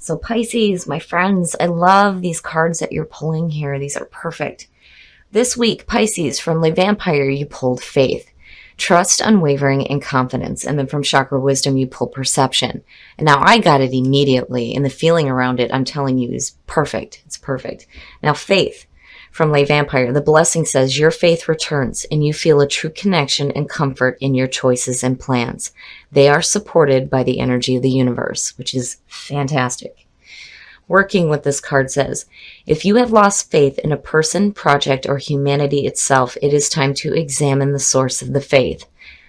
So Pisces, my friends, I love these cards that you're pulling here. These are perfect. This week, Pisces, from Le Vampire, you pulled faith, trust, unwavering, and confidence. And then from Chakra Wisdom, you pulled perception. And now I got it immediately, and the feeling around it, I'm telling you, is perfect. It's perfect. Now, faith, from Le Vampire, the blessing says your faith returns and you feel a true connection and comfort in your choices and plans. They are supported by the energy of the universe, which is fantastic. Working with this card says, if you have lost faith in a person, project, or humanity itself, it is time to examine the source of the faith.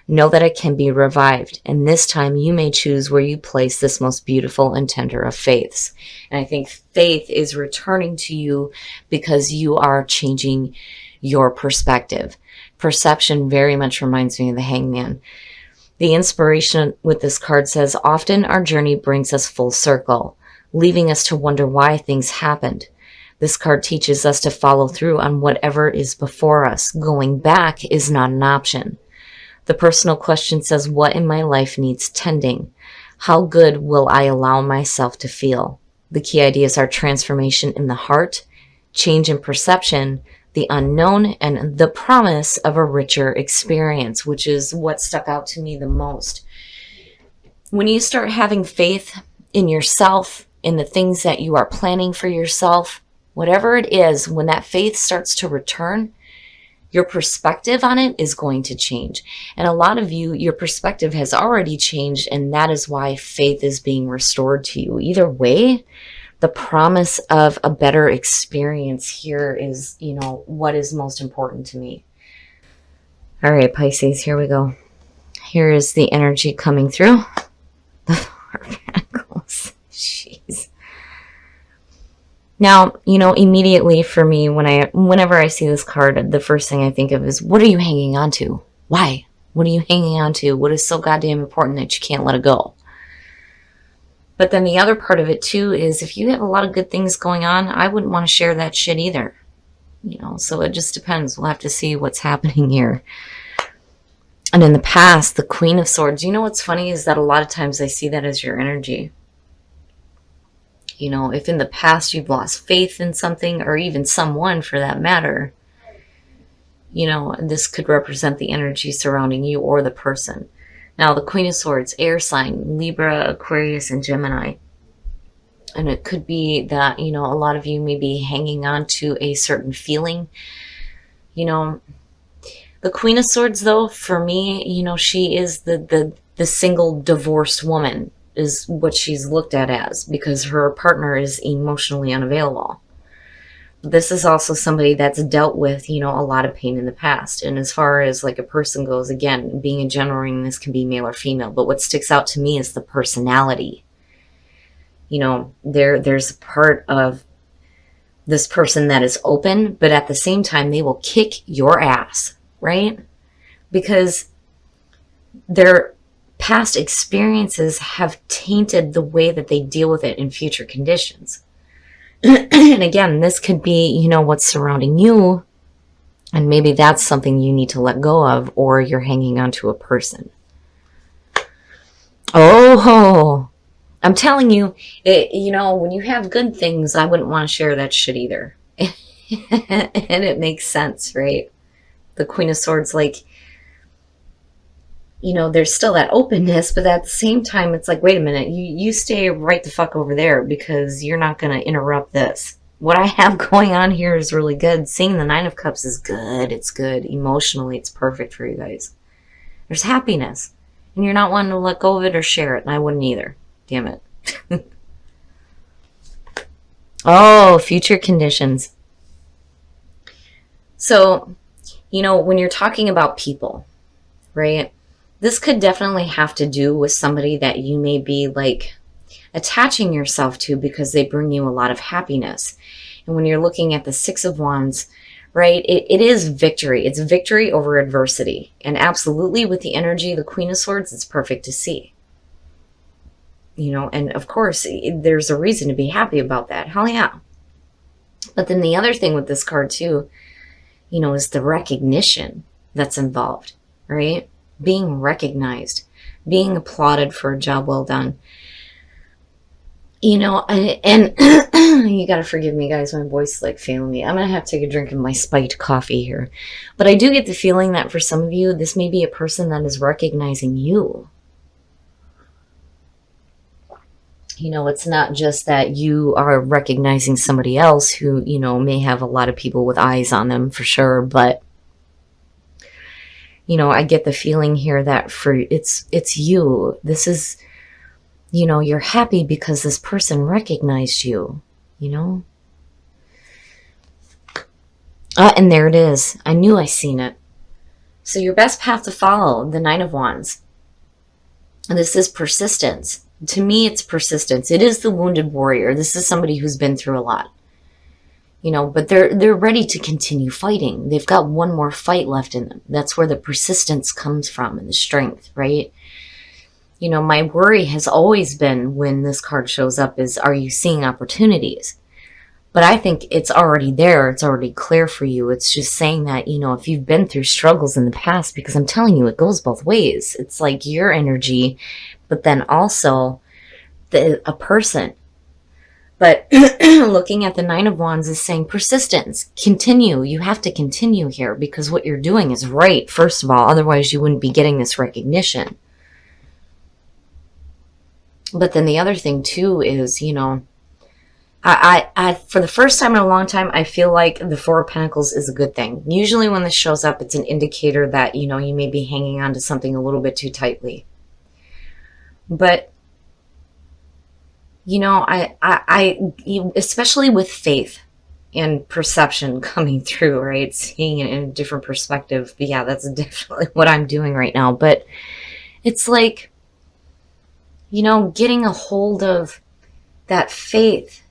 Know that it can be revived, and this time you may choose where you place this most beautiful and tender of faiths. And I think faith is returning to you because you are changing your perspective. Perception very much reminds me of the Hangman. The inspiration with this card says, often our journey brings us full circle, leaving us to wonder why things happened. This card teaches us to follow through on whatever is before us. Going back is not an option. The personal question says, what in my life needs tending? How good will I allow myself to feel? The key ideas are transformation in the heart, change in perception, the unknown, and the promise of a richer experience, which is what stuck out to me the most. When you start having faith in yourself, in the things that you are planning for yourself, whatever it is, when that faith starts to return, your perspective on it is going to change. And a lot of you, your perspective has already changed, and that is why faith is being restored to you. Either way, the promise of a better experience here is, what is most important to me. All right, Pisces, here we go. Here is the energy coming through. The Four of Pentacles. Jeez. Now, immediately for me, whenever I see this card, the first thing I think of is, what are you hanging on to? Why? What are you hanging on to? What is so goddamn important that you can't let it go? But then the other part of it too is, if you have a lot of good things going on, I wouldn't want to share that shit either. So it just depends. We'll have to see what's happening here. And in the past, the Queen of Swords, what's funny is that a lot of times I see that as your energy. If in the past you've lost faith in something, or even someone for that matter, this could represent the energy surrounding you or the person. Now, the Queen of Swords, air sign, Libra, Aquarius, and Gemini. And it could be that, a lot of you may be hanging on to a certain feeling. The Queen of Swords, though, for me, she is the single divorced woman, is what she's looked at as, because her partner is emotionally unavailable. This is also somebody that's dealt with, a lot of pain in the past. And as far as like a person goes, again, being a general reading, this can be male or female. But what sticks out to me is the personality. There's a part of this person that is open, but at the same time, they will kick your ass, right? Because their past experiences have tainted the way that they deal with it in future conditions. And again, this could be, what's surrounding you, and maybe that's something you need to let go of, or you're hanging on to a person. Oh, I'm telling you, when you have good things, I wouldn't want to share that shit either. And it makes sense, right? The Queen of Swords, there's still that openness, but at the same time, it's like, wait a minute, you stay right the fuck over there, because you're not going to interrupt this. What I have going on here is really good. Seeing the Nine of Cups is good. It's good. Emotionally, it's perfect for you guys. There's happiness, and you're not wanting to let go of it or share it, and I wouldn't either. Damn it. Oh, future conditions. So, when you're talking about people, right? This could definitely have to do with somebody that you may be attaching yourself to, because they bring you a lot of happiness. And when you're looking at the Six of Wands, right, it is victory. It's victory over adversity. And absolutely, with the energy of the Queen of Swords, it's perfect to see. And of course, there's a reason to be happy about that. Hell yeah. But then the other thing with this card too, is the recognition that's involved, right? Being recognized, being applauded for a job well done. And you got to forgive me, guys. My voice is like failing me. I'm going to have to take a drink of my spiked coffee here. But I do get the feeling that for some of you, this may be a person that is recognizing you. It's not just that you are recognizing somebody else who, may have a lot of people with eyes on them for sure. But, I get the feeling here that it's you. This is, you're happy because this person recognized you, And there it is. I knew I seen it. So your best path to follow, the Nine of Wands. And this is persistence. To me, it's persistence. It is the wounded warrior. This is somebody who's been through a lot. But they're ready to continue fighting. They've got one more fight left in them. That's where the persistence comes from and the strength, right? My worry has always been when this card shows up is, are you seeing opportunities? But I think it's already there. It's already clear for you. It's just saying that, if you've been through struggles in the past, because I'm telling you, it goes both ways. It's like your energy, but then also a person. But looking at the Nine of Wands is saying persistence, continue. You have to continue here because what you're doing is right, first of all. Otherwise, you wouldn't be getting this recognition. But then the other thing, too, is, I for the first time in a long time, I feel like the Four of Pentacles is a good thing. Usually when this shows up, it's an indicator that, you may be hanging on to something a little bit too tightly. But I especially with faith and perception coming through, right? Seeing it in a different perspective. But yeah, that's definitely what I'm doing right now. But it's like, getting a hold of that faith,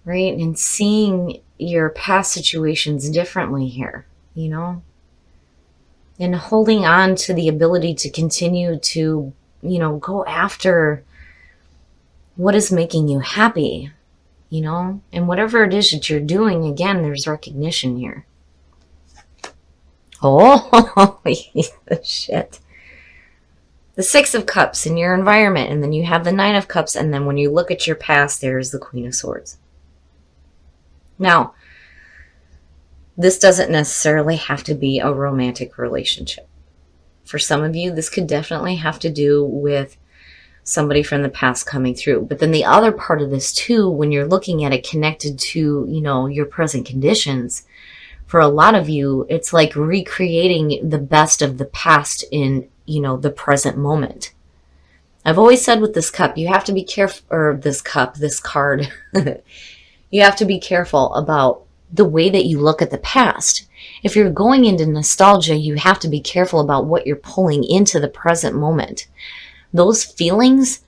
right? And seeing your past situations differently here, and holding on to the ability to continue to, go after what is making you happy, and whatever it is that you're doing, again, there's recognition here. Oh, shit. The Six of Cups in your environment, and then you have the Nine of Cups, and then when you look at your past, there's the Queen of Swords. Now, this doesn't necessarily have to be a romantic relationship. For some of you, this could definitely have to do with somebody from the past coming through. But then the other part of this too, when you're looking at it connected to, your present conditions, for a lot of you, it's like recreating the best of the past in, the present moment. I've always said with this cup, you have to be careful, or this card, you have to be careful about the way that you look at the past. If you're going into nostalgia, you have to be careful about what you're pulling into the present moment. Those feelings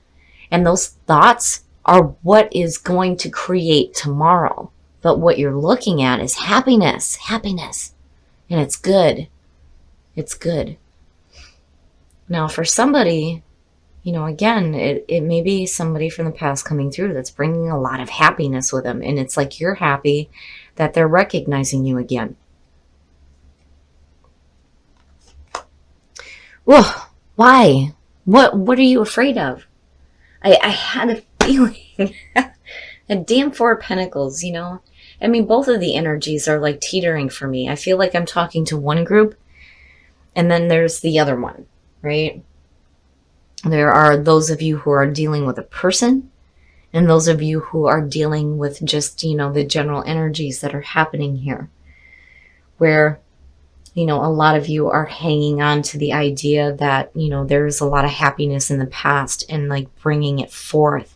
and those thoughts are what is going to create tomorrow. But what you're looking at is happiness. And it's good. It's good. Now, for somebody, again, it may be somebody from the past coming through that's bringing a lot of happiness with them. And it's like you're happy that they're recognizing you again. Whoa, why? What are you afraid of? I had a feeling. A damn Four of Pentacles, I mean, both of the energies are like teetering for me. I feel like I'm talking to one group, and then there's the other one, right? There are those of you who are dealing with a person, and those of you who are dealing with just, the general energies that are happening here. Where a lot of you are hanging on to the idea that, there's a lot of happiness in the past and like bringing it forth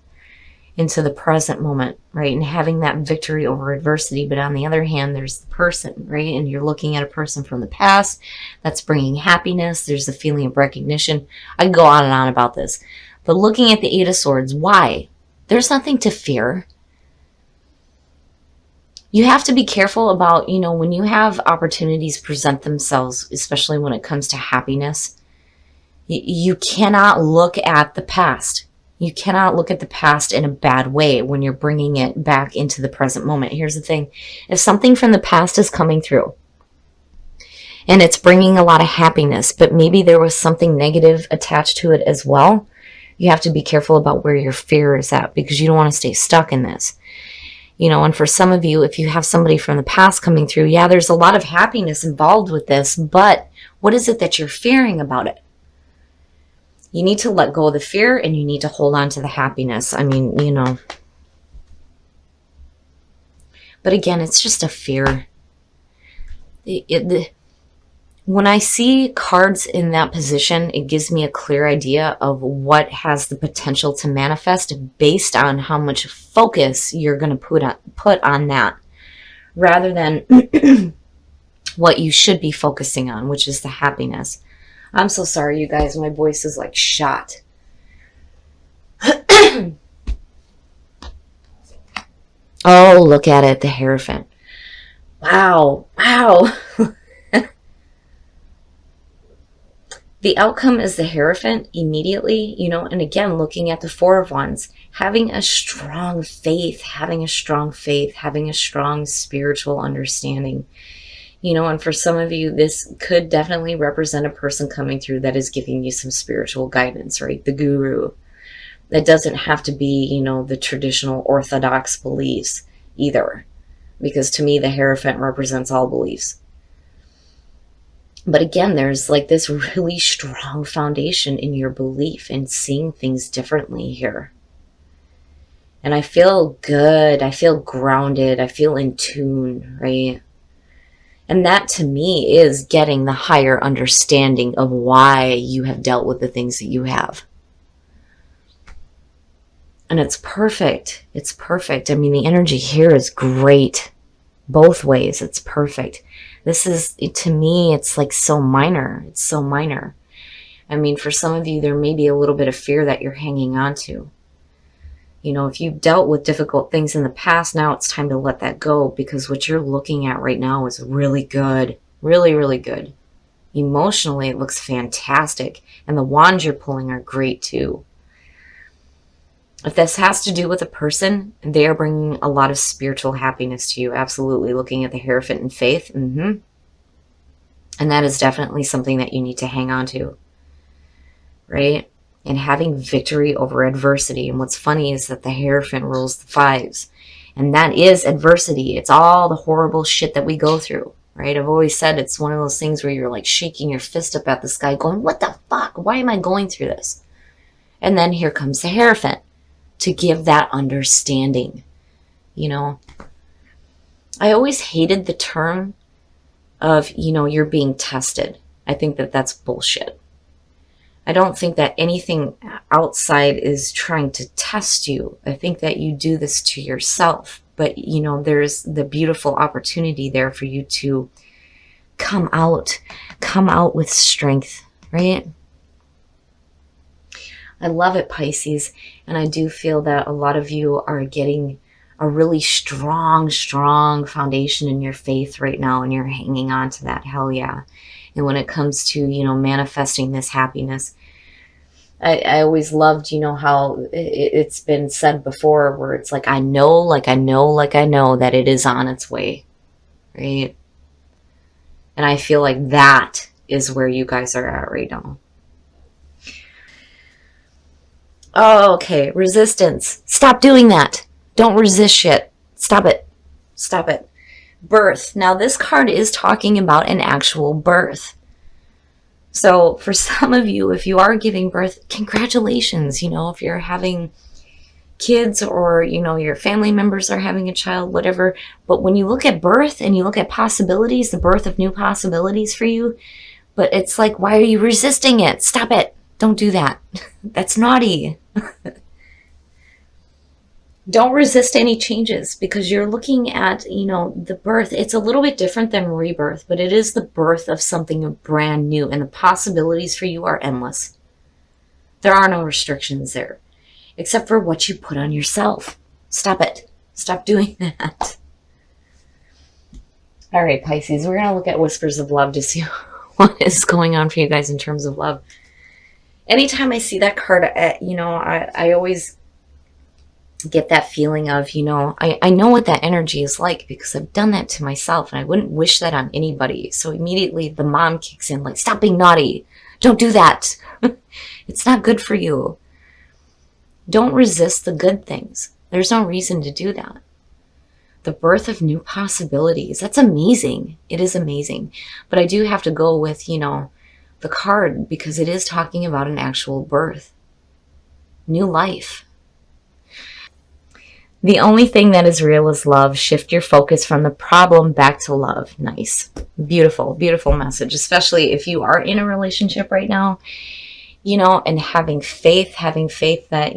into the present moment, right? And having that victory over adversity. But on the other hand, there's the person, right? And you're looking at a person from the past that's bringing happiness. There's the feeling of recognition. I can go on and on about this. But looking at the Eight of Swords, why? There's nothing to fear. You have to be careful about, when you have opportunities present themselves, especially when it comes to happiness, you cannot look at the past. You cannot look at the past in a bad way when you're bringing it back into the present moment. Here's the thing. If something from the past is coming through and it's bringing a lot of happiness, but maybe there was something negative attached to it as well, You have to be careful about where your fear is at because you don't want to stay stuck in this. And for some of you, if you have somebody from the past coming through, yeah, there's a lot of happiness involved with this, but what is it that you're fearing about it? You need to let go of the fear and you need to hold on to the happiness. I mean, but again, it's just a fear. When I see cards in that position, it gives me a clear idea of what has the potential to manifest based on how much focus you're going to put on that, rather than what you should be focusing on, which is the happiness. I'm so sorry, you guys. My voice is like shot. Oh, look at it, the Hierophant. Wow. The outcome is the Hierophant immediately, and again, looking at the Four of Wands, having a strong faith, having a strong spiritual understanding. And for some of you, this could definitely represent a person coming through that is giving you some spiritual guidance, right? The guru. It doesn't have to be, the traditional orthodox beliefs either, because to me, the Hierophant represents all beliefs. But again, there's like this really strong foundation in your belief and seeing things differently here. And I feel good. I feel grounded. I feel in tune, right? And that to me is getting the higher understanding of why you have dealt with the things that you have. And it's perfect. It's perfect. I mean, the energy here is great. Both ways, it's perfect. This is, to me, it's like so minor. It's so minor. I mean, for some of you, there may be a little bit of fear that you're hanging on to. If you've dealt with difficult things in the past, now it's time to let that go, because what you're looking at right now is really good. Really, really good. Emotionally, it looks fantastic. And the wands you're pulling are great too. If this has to do with a person, they are bringing a lot of spiritual happiness to you. Absolutely. Looking at the Hierophant and faith. And that is definitely something that you need to hang on to. Right? And having victory over adversity. And what's funny is that the Hierophant rules the fives. And that is adversity. It's all the horrible shit that we go through. Right? I've always said it's one of those things where you're like shaking your fist up at the sky going, what the fuck? Why am I going through this? And then here comes the Hierophant to give that understanding. I always hated the term of, you're being tested. I think that that's bullshit. I don't think that anything outside is trying to test you. I think that you do this to yourself. But, there's the beautiful opportunity there for you to come out with strength, right? I love it, Pisces. And I do feel that a lot of you are getting a really strong foundation in your faith right now. And you're hanging on to that. Hell yeah. And when it comes to, manifesting this happiness, I always loved, how it's been said before, where it's like, I know that it is on its way. Right? And I feel like that is where you guys are at right now. Oh, okay. Resistance. Stop doing that. Don't resist shit. Stop it. Birth. Now, this card is talking about an actual birth. So for some of you, if you are giving birth, congratulations. If you're having kids or, your family members are having a child, whatever. But when you look at birth and you look at possibilities, the birth of new possibilities for you, but it's like, why are you resisting it? Stop it. Don't do that. That's naughty. Don't resist any changes, because you're looking at, the birth. It's a little bit different than rebirth, but it is the birth of something brand new, and the possibilities for you are endless. There are no restrictions there, except for what you put on yourself. Stop it. Stop doing that. All right, Pisces, we're going to look at Whispers of Love to see what is going on for you guys in terms of love. Anytime I see that card, I always get that feeling of, I know what that energy is like, because I've done that to myself, and I wouldn't wish that on anybody. So immediately the mom kicks in, like, stop being naughty. Don't do that. It's not good for you. Don't resist the good things. There's no reason to do that. The birth of new possibilities. That's amazing. It is amazing. But I do have to go with, the card because it is talking about an actual birth, new life. The only thing that is real is love. Shift your focus from the problem back to love. Nice. Beautiful, beautiful message, especially if you are in a relationship right now, and having faith that,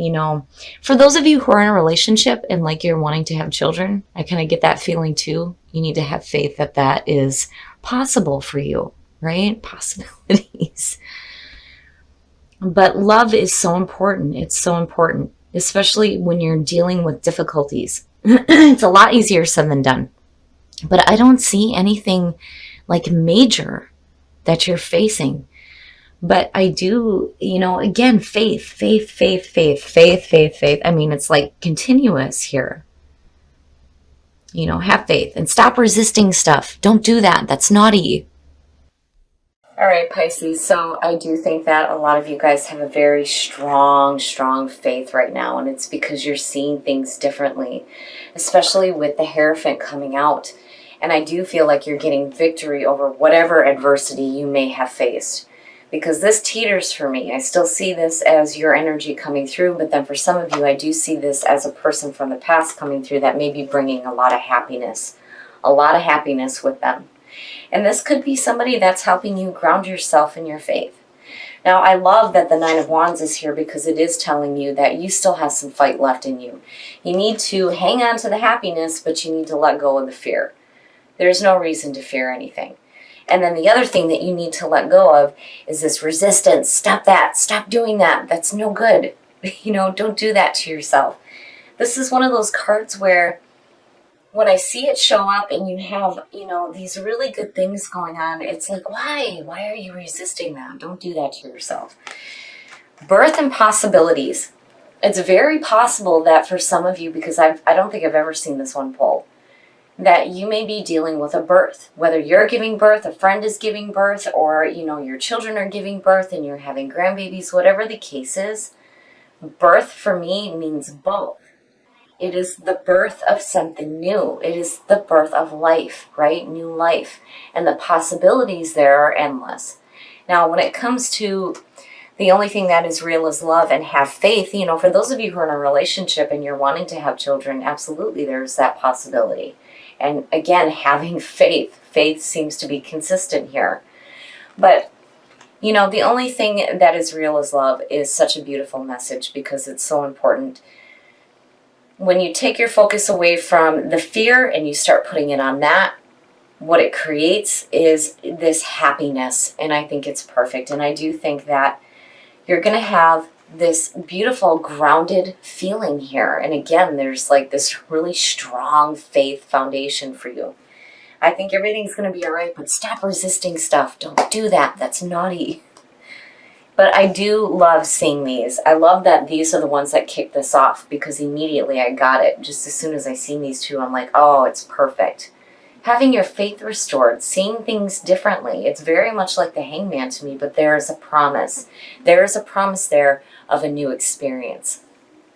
for those of you who are in a relationship and like you're wanting to have children, I kind of get that feeling too. You need to have faith that that is possible for you, right? Possibilities. But love is so important. It's so important, especially when you're dealing with difficulties. It's a lot easier said than done. But I don't see anything like major that you're facing. But I do, again, faith. I mean, it's like continuous here. Have faith and stop resisting stuff. Don't do that. That's naughty. All right, Pisces. So I do think that a lot of you guys have a very strong, strong faith right now. And it's because you're seeing things differently, especially with the Hierophant coming out. And I do feel like you're getting victory over whatever adversity you may have faced. Because this teeters for me. I still see this as your energy coming through. But then for some of you, I do see this as a person from the past coming through that may be bringing a lot of happiness. A lot of happiness with them. And this could be somebody that's helping you ground yourself in your faith. Now, I love that the Nine of Wands is here because it is telling you that you still have some fight left in you. You need to hang on to the happiness, but you need to let go of the fear. There's no reason to fear anything. And then the other thing that you need to let go of is this resistance. Stop that. Stop doing that. That's no good. Don't do that to yourself. This is one of those cards where when I see it show up and you have, these really good things going on, it's like, why? Why are you resisting that? Don't do that to yourself. Birth and possibilities. It's very possible that for some of you, because I don't think I've ever seen this one pull, that you may be dealing with a birth. Whether you're giving birth, a friend is giving birth, or, your children are giving birth and you're having grandbabies, whatever the case is, birth for me means both. It is the birth of something new. It is the birth of life, right? New life. And the possibilities there are endless. Now, when it comes to the only thing that is real is love and have faith, for those of you who are in a relationship and you're wanting to have children, absolutely there's that possibility. And again, having faith. Faith seems to be consistent here. But, the only thing that is real is love is such a beautiful message because it's so important. When you take your focus away from the fear and you start putting it on that, what it creates is this happiness. And I think it's perfect. And I do think that you're going to have this beautiful grounded feeling here. And again, there's like this really strong faith foundation for you. I think everything's going to be all right, but stop resisting stuff. Don't do that. That's naughty. But I do love seeing these. I love that these are the ones that kick this off because immediately I got it. Just as soon as I seen these two, I'm like, oh, it's perfect. Having your faith restored, seeing things differently. It's very much like the Hangman to me, but there is a promise. There is a promise there of a new experience.